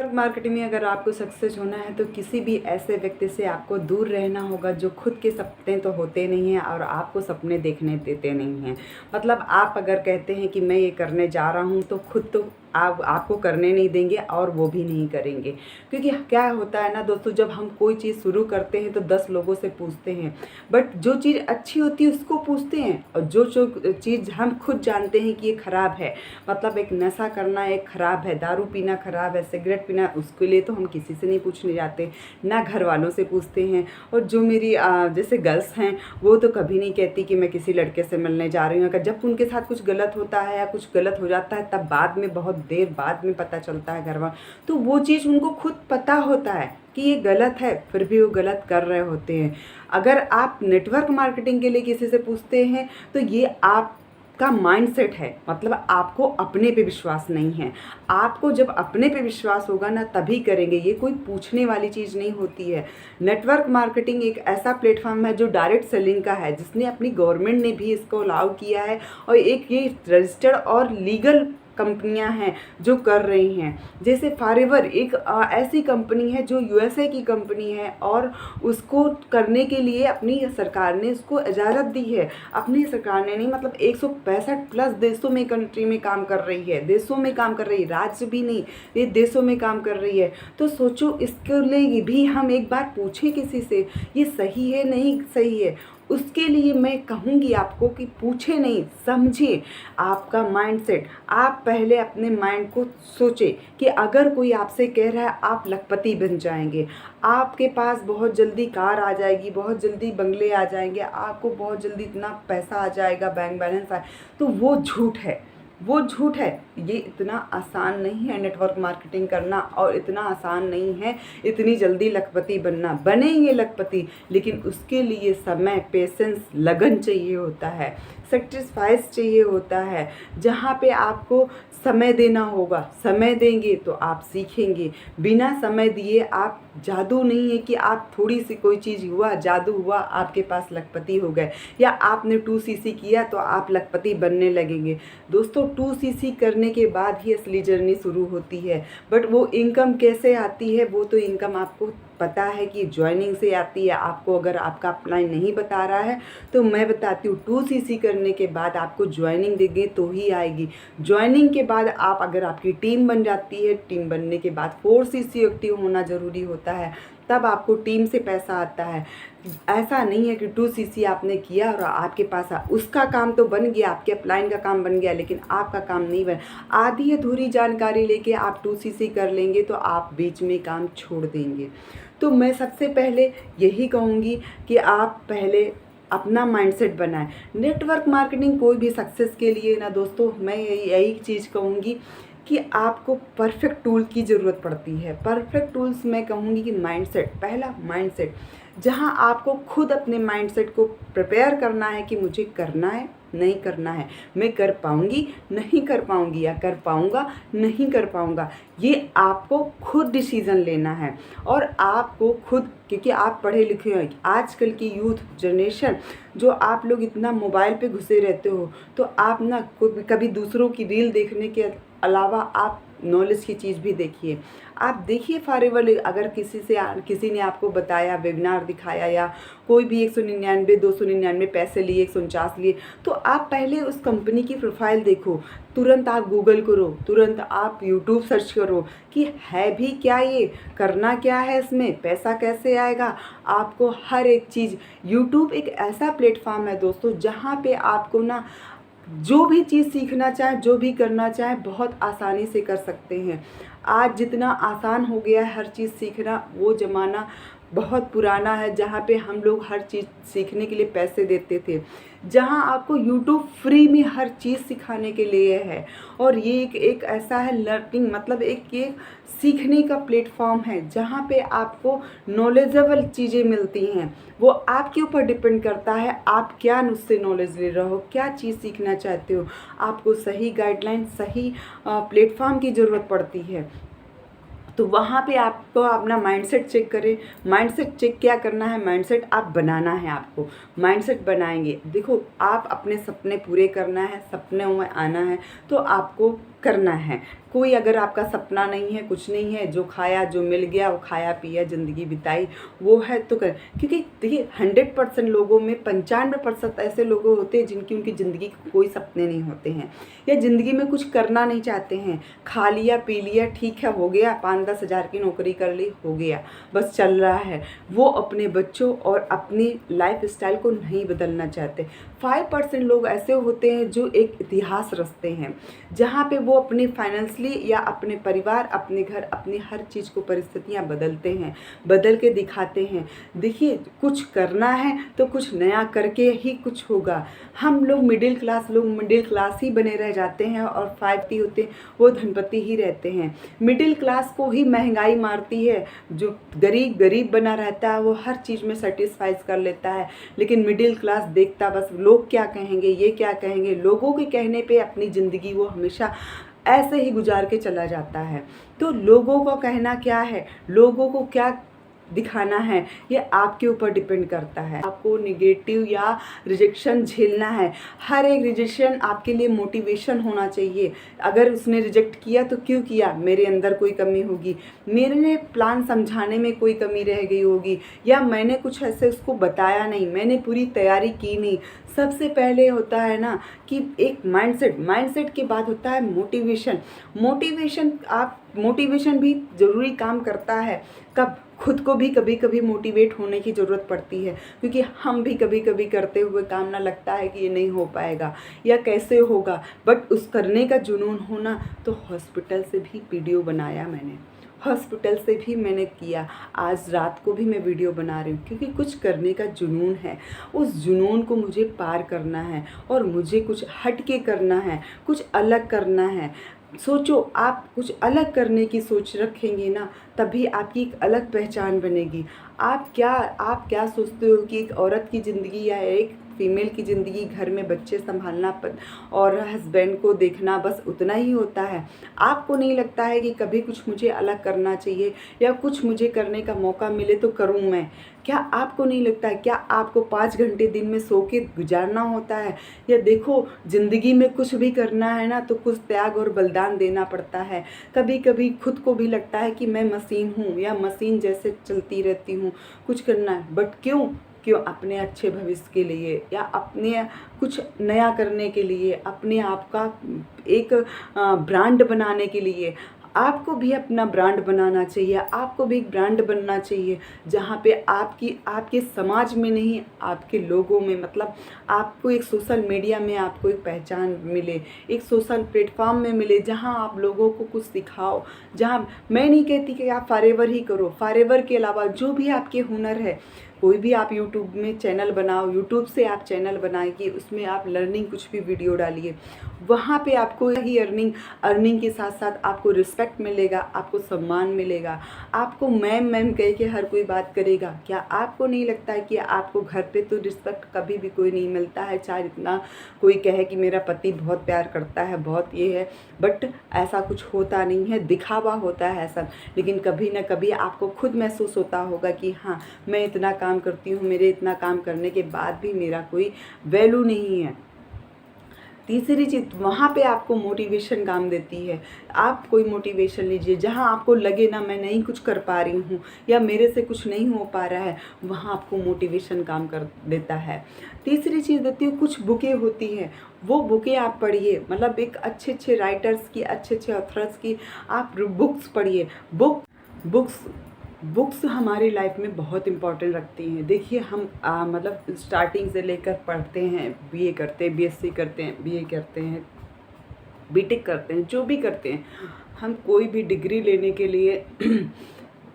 Network marketing में अगर आपको सक्सेस होना है तो किसी भी ऐसे व्यक्ति से आपको दूर रहना होगा जो खुद के सपने तो होते नहीं हैं और आपको सपने देखने देते नहीं हैं। मतलब आप अगर कहते हैं कि मैं ये करने जा रहा हूँ तो खुद तो आपको करने नहीं देंगे और वो भी नहीं करेंगे। क्योंकि क्या होता है ना दोस्तों, जब हम कोई चीज़ शुरू करते हैं तो 10 लोगों से पूछते हैं, बट जो चीज़ अच्छी होती है उसको पूछते हैं, और जो चीज़ हम खुद जानते हैं कि ये ख़राब है, मतलब एक नशा करना एक ख़राब है, दारू पीना ख़राब है, सिगरेट पीना, उसके लिए तो हम किसी से नहीं पूछने जाते, ना घर वालों से पूछते हैं। और जो मेरी जैसे गर्ल्स हैं वो तो कभी नहीं कहती कि मैं किसी लड़के से मिलने जा रही हूँ। अगर जब उनके साथ कुछ गलत होता है या कुछ गलत हो जाता है तब बाद में, बहुत देर बाद में पता चलता है घर वालों, तो वो चीज़ उनको खुद पता होता है कि ये गलत है, फिर भी वो गलत कर रहे होते हैं। अगर आप नेटवर्क मार्केटिंग के लिए किसी से पूछते हैं तो ये आप का माइंडसेट है, मतलब आपको अपने पे विश्वास नहीं है। आपको जब अपने पे विश्वास होगा ना तभी करेंगे, ये कोई पूछने वाली चीज़ नहीं होती है। नेटवर्क मार्केटिंग एक ऐसा प्लेटफॉर्म है जो डायरेक्ट सेलिंग का है, जिसने अपनी गवर्नमेंट ने भी इसको अलाउ किया है, और एक ये रजिस्टर्ड और लीगल कंपनियां हैं जो कर रही हैं। जैसे फॉरएवर एक ऐसी कंपनी है जो यूएसए की कंपनी है, और उसको करने के लिए अपनी सरकार ने उसको इजाज़त दी है। अपनी सरकार ने नहीं, मतलब 165 प्लस देशों में, कंट्री में काम कर रही है, देशों में काम कर रही है, राज्य भी नहीं, ये देशों में काम कर रही है। तो सोचो, इसके लिए भी हम एक बार पूछें किसी से ये सही है नहीं सही है। उसके लिए मैं कहूँगी आपको कि पूछे नहीं, समझे आपका माइंडसेट। आप पहले अपने माइंड को सोचें कि अगर कोई आपसे कह रहा है आप लखपति बन जाएंगे, आपके पास बहुत जल्दी कार आ जाएगी, बहुत जल्दी बंगले आ जाएंगे, आपको बहुत जल्दी इतना पैसा आ जाएगा, बैंक बैलेंस आए, तो वो झूठ है, वो झूठ है। ये इतना आसान नहीं है नेटवर्क मार्केटिंग करना, और इतना आसान नहीं है इतनी जल्दी लखपति बनना। बनेंगे लखपति, लेकिन उसके लिए समय, पेशेंस, लगन चाहिए होता है, सेक्रीफाइस चाहिए होता है, जहाँ पे आपको समय देना होगा। समय देंगे तो आप सीखेंगे, बिना समय दिए आप, जादू नहीं है कि आप थोड़ी सी कोई चीज़ हुआ, जादू हुआ, आपके पास लखपति हो गए, या आपने 2cc किया तो आप लखपति बनने लगेंगे। दोस्तों 2cc करने के बाद ही असली जर्नी शुरू होती है, बट वो इनकम कैसे आती है वो तो इनकम आपको पता है कि ज्वाइनिंग से आती है। आपको अगर आपका अपलाइन नहीं बता रहा है तो मैं बताती हूँ, 2cc करने के बाद आपको ज्वाइनिंग देंगे तो ही आएगी। ज्वाइनिंग के बाद आप, अगर आपकी टीम बन जाती है, टीम बनने के बाद 4cc एक्टिव होना ज़रूरी होता है, तब आपको टीम से पैसा आता है। ऐसा नहीं है कि 2cc आपने किया और आपके पास उसका काम तो बन गया, आपके अपलाइन का काम बन गया, लेकिन आपका काम नहीं बना। आधी अधूरी जानकारी लेके आप 2cc कर लेंगे तो आप बीच में काम छोड़ देंगे। तो मैं सबसे पहले यही कहूँगी कि आप पहले अपना माइंडसेट बनाएं। नेटवर्क मार्केटिंग कोई भी सक्सेस के लिए ना दोस्तों, मैं यही चीज़ कहूँगी कि आपको परफेक्ट टूल की ज़रूरत पड़ती है। परफेक्ट टूल्स मैं कहूँगी कि माइंडसेट, पहला माइंडसेट, जहाँ आपको खुद अपने माइंडसेट को प्रिपेयर करना है कि मुझे करना है, नहीं करना है, मैं कर पाऊँगी, नहीं कर पाऊँगी, या कर पाऊँगा, नहीं कर पाऊँगा, ये आपको खुद डिसीज़न लेना है। और आपको खुद, क्योंकि आप पढ़े लिखे हो, आजकल की यूथ जनरेशन जो आप लोग इतना मोबाइल पे घुसे रहते हो, तो आप ना कभी दूसरों की रील देखने के अलावा आप नॉलेज की चीज़ भी देखिए। आप देखिए फॉरएवर, अगर किसी ने आपको बताया, वेबिनार दिखाया, या कोई भी 199 299 पैसे लिए, 149 लिए, तो आप पहले उस कंपनी की प्रोफाइल देखो, तुरंत आप गूगल करो, तुरंत आप यूट्यूब सर्च करो कि है भी क्या, ये करना क्या है, इसमें पैसा कैसे आएगा। आपको हर एक चीज़, यूट्यूब एक ऐसा प्लेटफॉर्म है दोस्तों जहाँ पे आपको ना जो भी चीज़ सीखना चाहे, जो भी करना चाहे, बहुत आसानी से कर सकते हैं। आज जितना आसान हो गया है हर चीज़ सीखना, वो ज़माना बहुत पुराना है जहाँ पे हम लोग हर चीज़ सीखने के लिए पैसे देते थे। जहाँ आपको यूट्यूब फ्री में हर चीज़ सिखाने के लिए है, और ये एक ऐसा है लर्निंग, मतलब एक ये सीखने का प्लेटफॉर्म है जहाँ पे आपको नॉलेजेबल चीज़ें मिलती हैं। वो आपके ऊपर डिपेंड करता है आप क्या उससे नॉलेज ले रहे हो, क्या चीज़ सीखना चाहते हो। आपको सही गाइडलाइन, सही प्लेटफॉर्म की ज़रूरत पड़ती है। तो वहाँ पे आपको अपना माइंडसेट चेक करें। माइंडसेट चेक क्या करना है, माइंडसेट आप बनाना है। आपको माइंडसेट बनाएंगे, देखो आप अपने सपने पूरे करना है, सपनों में आना है, तो आपको करना है। कोई अगर आपका सपना नहीं है, कुछ नहीं है, जो खाया जो मिल गया वो खाया पिया ज़िंदगी बिताई वो है तो कर, क्योंकि देखिए 100% लोगों में 95% ऐसे लोग होते हैं जिनकी उनकी ज़िंदगी के कोई सपने नहीं होते हैं या ज़िंदगी में कुछ करना नहीं चाहते हैं। खा लिया पी लिया, ठीक है, हो गया, 5-10 हज़ार की नौकरी कर ली, हो गया, बस चल रहा है। वो अपने बच्चों और अपनी लाइफ स्टाइल को नहीं बदलना चाहते। 5% लोग ऐसे होते हैं जो एक इतिहास रचते हैं, जहाँ पे वो अपने फाइनेंशियली या अपने परिवार, अपने घर, अपनी हर चीज़ को परिस्थितियाँ बदलते हैं, बदल के दिखाते हैं। देखिए कुछ करना है तो कुछ नया करके ही कुछ होगा। हम लोग मिडिल क्लास लोग मिडिल क्लास ही बने रह जाते हैं और 5T होते हैं वो धनपति ही रहते हैं। मिडिल क्लास को ही महंगाई मारती है। जो गरीब गरीब बना रहता है वो हर चीज़ में सेटिस्फाइज कर लेता है, लेकिन मिडिल क्लास देखता बस लोग क्या कहेंगे, ये क्या कहेंगे, लोगों के कहने पे अपनी ज़िंदगी वो हमेशा ऐसे ही गुजार के चला जाता है। तो लोगों का कहना क्या है, लोगों को क्या दिखाना है, ये आपके ऊपर डिपेंड करता है। आपको नेगेटिव या रिजेक्शन झेलना है। हर एक रिजेक्शन आपके लिए मोटिवेशन होना चाहिए। अगर उसने रिजेक्ट किया तो क्यों किया, मेरे अंदर कोई कमी होगी, मेरे प्लान समझाने में कोई कमी रह गई होगी, या मैंने कुछ ऐसे उसको बताया नहीं, मैंने पूरी तैयारी की नहीं। सबसे पहले होता है ना कि एक माइंडसेट के बाद होता है मोटिवेशन भी ज़रूरी काम करता है। कब खुद को भी कभी कभी मोटिवेट होने की ज़रूरत पड़ती है, क्योंकि हम भी कभी कभी करते हुए काम ना लगता है कि ये नहीं हो पाएगा या कैसे होगा, बट उस करने का जुनून होना। तो हॉस्पिटल से भी वीडियो बनाया मैंने, हॉस्पिटल से भी मैंने किया, आज रात को भी मैं वीडियो बना रही हूँ, क्योंकि कुछ करने का जुनून है। उस जुनून को मुझे पार करना है और मुझे कुछ हट के करना है, कुछ अलग करना है। सोचो, आप कुछ अलग करने की सोच रखेंगे ना, तभी आपकी एक अलग पहचान बनेगी। आप क्या सोचते हो कि एक औरत की ज़िंदगी या एक फीमेल की ज़िंदगी, घर में बच्चे संभालना और हस्बैंड को देखना, बस उतना ही होता है? आपको नहीं लगता है कि कभी कुछ मुझे अलग करना चाहिए या कुछ मुझे करने का मौका मिले तो करूं मैं? क्या आपको नहीं लगता है? क्या आपको 5 घंटे दिन में सो के गुजारना होता है? या देखो, ज़िंदगी में कुछ भी करना है ना तो कुछ त्याग और बलिदान देना पड़ता है। कभी कभी खुद को भी लगता है कि मैं मशीन हूँ या मशीन जैसे चलती रहती हूँ, कुछ करना है, बट क्यों अपने अच्छे भविष्य के लिए या अपने कुछ नया करने के लिए, अपने आप का एक ब्रांड बनाने के लिए। आपको भी अपना ब्रांड बनाना चाहिए, आपको भी एक ब्रांड बनना चाहिए, जहाँ पे आपके समाज में नहीं, आपके लोगों में, मतलब आपको एक सोशल मीडिया में आपको एक पहचान मिले, एक सोशल प्लेटफॉर्म में मिले, जहाँ आप लोगों को कुछ सिखाओ। जहाँ मैं नहीं कहती कि आप फॉरएवर ही करो, फॉरएवर के अलावा जो भी आपके हुनर है, कोई भी आप यूट्यूब में चैनल बनाओ, यूट्यूब से आप चैनल बनाइए, उसमें आप लर्निंग कुछ भी वीडियो डालिए, वहाँ पे आपको ही अर्निंग के साथ साथ आपको रिस्पेक्ट मिलेगा, आपको सम्मान मिलेगा, आपको मैम कह के हर कोई बात करेगा। क्या आपको नहीं लगता है कि आपको घर पे तो रिस्पेक्ट कभी भी कोई नहीं मिलता है, चाहे इतना कोई कहे कि मेरा पति बहुत प्यार करता है, बहुत ये है, बट ऐसा कुछ होता नहीं है, दिखावा होता है सब। लेकिन कभी ना कभी आपको खुद महसूस होता होगा कि हाँ, मैं इतना काम करती हूँ, मेरे इतना काम करने के बाद भी मेरा कोई वैल्यू नहीं है। तीसरी चीज़, वहाँ पे आपको मोटिवेशन काम देती है। आप कोई मोटिवेशन लीजिए, जहाँ आपको लगे ना मैं नहीं कुछ कर पा रही हूँ या मेरे से कुछ नहीं हो पा रहा है, वहाँ आपको मोटिवेशन काम कर देता है। तीसरी चीज़ देती है, कुछ बुकें होती हैं, वो बुकें आप पढ़िए, मतलब एक अच्छे राइटर्स की, अच्छे ऑथर्स की आप बुक्स पढ़िए। बुक्स हमारी लाइफ में बहुत इम्पोर्टेंट रखती हैं। देखिए हम मतलब स्टार्टिंग से लेकर पढ़ते हैं, बीए करते हैं, बीएससी करते हैं, बीए करते हैं, बीटेक करते हैं, जो भी करते हैं, हम कोई भी डिग्री लेने के लिए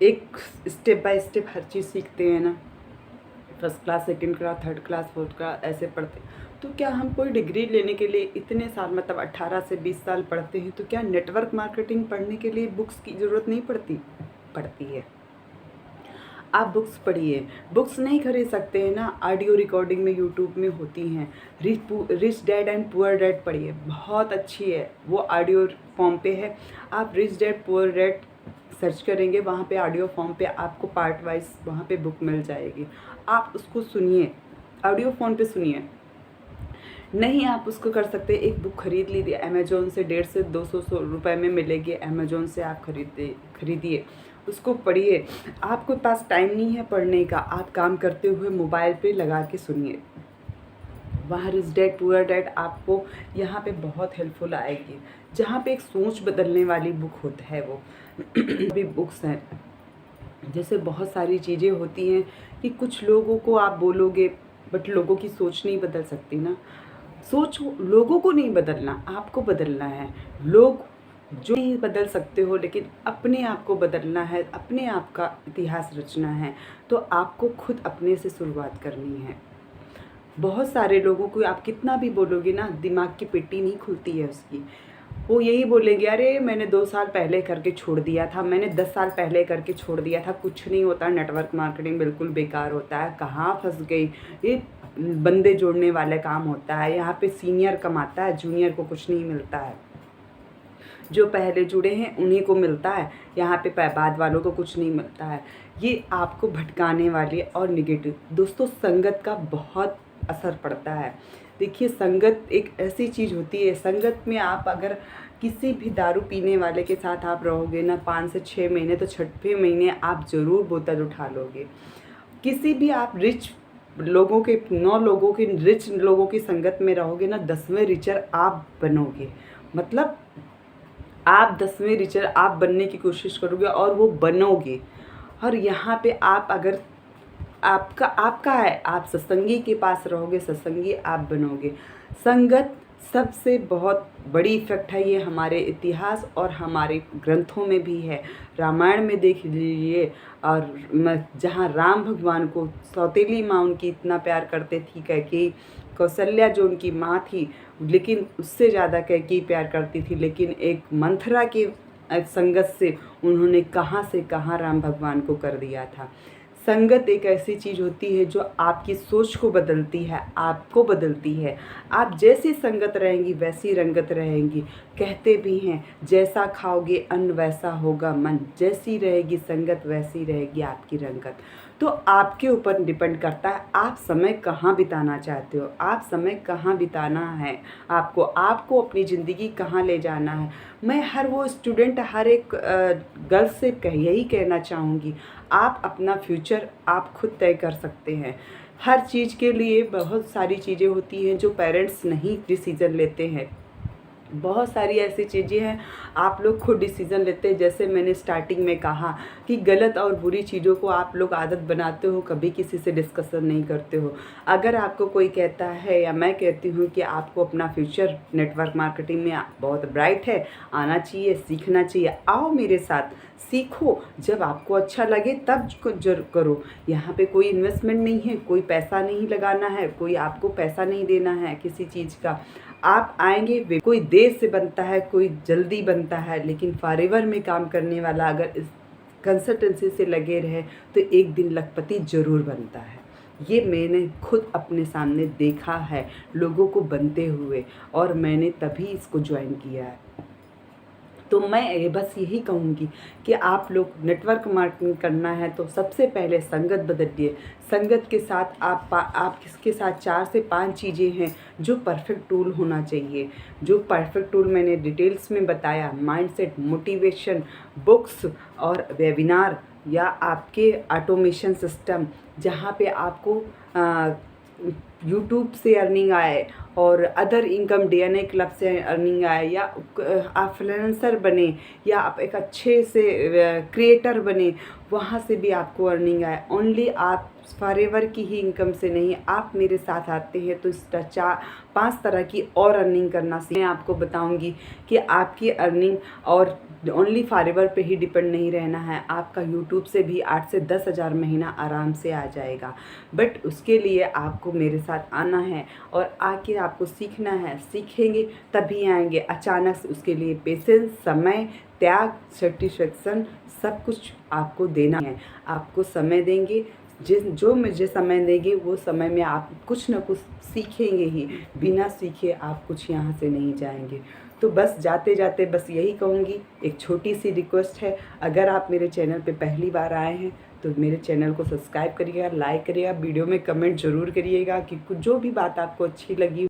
एक स्टेप बाय स्टेप हर चीज़ सीखते हैं ना। First class, second class, third class, fourth class ऐसे पढ़ते हैं। तो क्या हम कोई डिग्री लेने के लिए इतने साल, मतलब 18 से 20 साल पढ़ते हैं, तो क्या नेटवर्क मार्केटिंग पढ़ने के लिए बुक्स की ज़रूरत नहीं पड़ती है। आप बुक्स पढ़िए। बुक्स नहीं खरीद सकते हैं ना, ऑडियो रिकॉर्डिंग में यूट्यूब में होती हैं। Rich dad and poor dad पढ़िए, बहुत अच्छी है, वो ऑडियो फॉर्म पे है। आप rich dad poor dad search करेंगे, वहाँ पे ऑडियो फॉर्म पे आपको पार्ट वाइज वहाँ पे बुक मिल जाएगी, आप उसको सुनिए, ऑडियो फ़ोन पे सुनिए। नहीं आप उसको कर सकते, एक बुक खरीद लीजिए अमेज़ोन से, 150 से 200 रुपए में मिलेगी, अमेज़ोन से आप खरीदिए, उसको पढ़िए। आपके पास टाइम नहीं है पढ़ने का, आप काम करते हुए मोबाइल पे लगा के सुनिए। वहाँ रिच डैड पुअर डैड आपको यहाँ पे बहुत हेल्पफुल आएगी, जहाँ पे एक सोच बदलने वाली बुक होता है वो भी बुक्स हैं। जैसे बहुत सारी चीज़ें होती हैं कि कुछ लोगों को आप बोलोगे बट लोगों की सोच नहीं बदल सकती ना। सोच लोगों को नहीं बदलना, आपको बदलना है। लोग जो नहीं बदल सकते हो, लेकिन अपने आप को बदलना है, अपने आप का इतिहास रचना है, तो आपको खुद अपने से शुरुआत करनी है। बहुत सारे लोगों को आप कितना भी बोलोगे ना, दिमाग की पेटी नहीं खुलती है उसकी। वो यही बोलेंगे, अरे मैंने 2 साल पहले करके छोड़ दिया था, मैंने 10 साल पहले करके छोड़ दिया था, कुछ नहीं होता, नेटवर्क मार्केटिंग बिल्कुल बेकार होता है, कहाँ फंस गई, ये बंदे जोड़ने वाले काम होता है, यहाँ पे सीनियर कमाता है, जूनियर को कुछ नहीं मिलता है, जो पहले जुड़े हैं उन्हीं को मिलता है, यहाँ पे बाद वालों को कुछ नहीं मिलता है। ये आपको भटकाने वाली और निगेटिव। दोस्तों संगत का बहुत असर पड़ता है। देखिए संगत एक ऐसी चीज़ होती है, संगत में आप अगर किसी भी दारू पीने वाले के साथ आप रहोगे ना 5 से 6 महीने, तो 6वें महीने आप ज़रूर बोतल उठा लोगे। किसी भी आप रिच लोगों के 9 लोगों के रिच लोगों की संगत में रहोगे ना, 10वें रिचर आप बनोगे। मतलब आप 10वें रिचर आप बनने की कोशिश करोगे और वो बनोगे। और यहाँ पे आप अगर आपका है, आप सत्संगी के पास रहोगे, सत्संगी आप बनोगे। संगत सबसे बहुत बड़ी इफ़ेक्ट है, ये हमारे इतिहास और हमारे ग्रंथों में भी है। रामायण में देख लीजिए, और जहाँ राम भगवान को सौतेली माँ उनकी इतना प्यार करते थी, कैकेयी कौशल्या जो उनकी माँ थी, लेकिन उससे ज़्यादा कैकेयी प्यार करती थी, लेकिन एक मंथरा की संगत से उन्होंने कहाँ से कहाँ राम भगवान को कर दिया था। संगत एक ऐसी चीज़ होती है जो आपकी सोच को बदलती है, आपको बदलती है। आप जैसी संगत रहेंगी वैसी रंगत रहेंगी। कहते भी हैं, जैसा खाओगे अन्न वैसा होगा मन, जैसी रहेगी संगत वैसी रहेगी आपकी रंगत। तो आपके ऊपर डिपेंड करता है आप समय कहाँ बिताना चाहते हो, आप समय कहाँ बिताना है, आपको अपनी ज़िंदगी कहाँ ले जाना है। मैं हर वो स्टूडेंट, हर एक गर्ल से यही कहना चाहूँगी, आप अपना फ्यूचर आप खुद तय कर सकते हैं। हर चीज़ के लिए बहुत सारी चीज़ें होती हैं जो पेरेंट्स नहीं डिसीज़न लेते हैं। बहुत सारी ऐसी चीज़ें हैं आप लोग खुद डिसीज़न लेते हैं। जैसे मैंने स्टार्टिंग में कहा कि गलत और बुरी चीज़ों को आप लोग आदत बनाते हो, कभी किसी से डिस्कशन नहीं करते हो। अगर आपको कोई कहता है या मैं कहती हूँ कि आपको अपना फ्यूचर नेटवर्क मार्केटिंग में बहुत ब्राइट है, आना चाहिए, सीखना चाहिए, आओ मेरे साथ सीखो। जब आपको अच्छा लगे तब करो। यहाँ पे कोई इन्वेस्टमेंट नहीं है, कोई पैसा नहीं लगाना है, कोई आपको पैसा नहीं देना है किसी चीज़ का। आप आएंगे, कोई देर से बनता है, कोई जल्दी बनता है, लेकिन फॉरएवर में काम करने वाला अगर इस कंसल्टेंसी से लगे रहे तो एक दिन लखपति ज़रूर बनता है। ये मैंने खुद अपने सामने देखा है लोगों को बनते हुए, और मैंने तभी इसको ज्वाइन किया है। तो मैं बस यही कहूँगी कि आप लोग नेटवर्क मार्केटिंग करना है तो सबसे पहले संगत बदलिए। संगत के साथ आप इसके साथ 4 से 5 चीज़ें हैं जो परफेक्ट टूल होना चाहिए। जो परफेक्ट टूल मैंने डिटेल्स में बताया, माइंडसेट, मोटिवेशन, बुक्स और वेबिनार, या आपके ऑटोमेशन सिस्टम जहाँ पे आपको यूट्यूब से अर्निंग आए और अदर इनकम DNA क्लब से अर्निंग आए, या आप फ्रीलांसर बने, या आप एक अच्छे से क्रिएटर बने, वहाँ से भी आपको अर्निंग आए। ओनली आप फॉरएवर की ही इनकम से नहीं, आप मेरे साथ आते हैं तो इस 5 तरह की और अर्निंग करना मैं आपको बताऊंगी कि आपकी अर्निंग और ओनली फॉरएवर पे ही डिपेंड नहीं रहना है। आपका यूट्यूब से भी 8 से 10 हज़ार महीना आराम से आ जाएगा। बट उसके लिए आपको मेरे साथ आना है और आके आपको सीखना है। सीखेंगे तभी आएंगे। अचानक से उसके लिए पेशेंस, समय, त्याग, सेटिस्फेक्शन सब कुछ आपको देना है। आपको समय देंगे, जो मुझे समय देंगे वो समय में आप कुछ ना कुछ सीखेंगे ही। बिना सीखे आप कुछ यहाँ से नहीं जाएंगे। तो बस जाते जाते बस यही कहूँगी, एक छोटी सी रिक्वेस्ट है, अगर आप मेरे चैनल पे पहली बार आए हैं तो मेरे चैनल को सब्सक्राइब करिएगा, लाइक करिएगा, वीडियो में कमेंट ज़रूर करिएगा कि जो भी बात आपको अच्छी लगी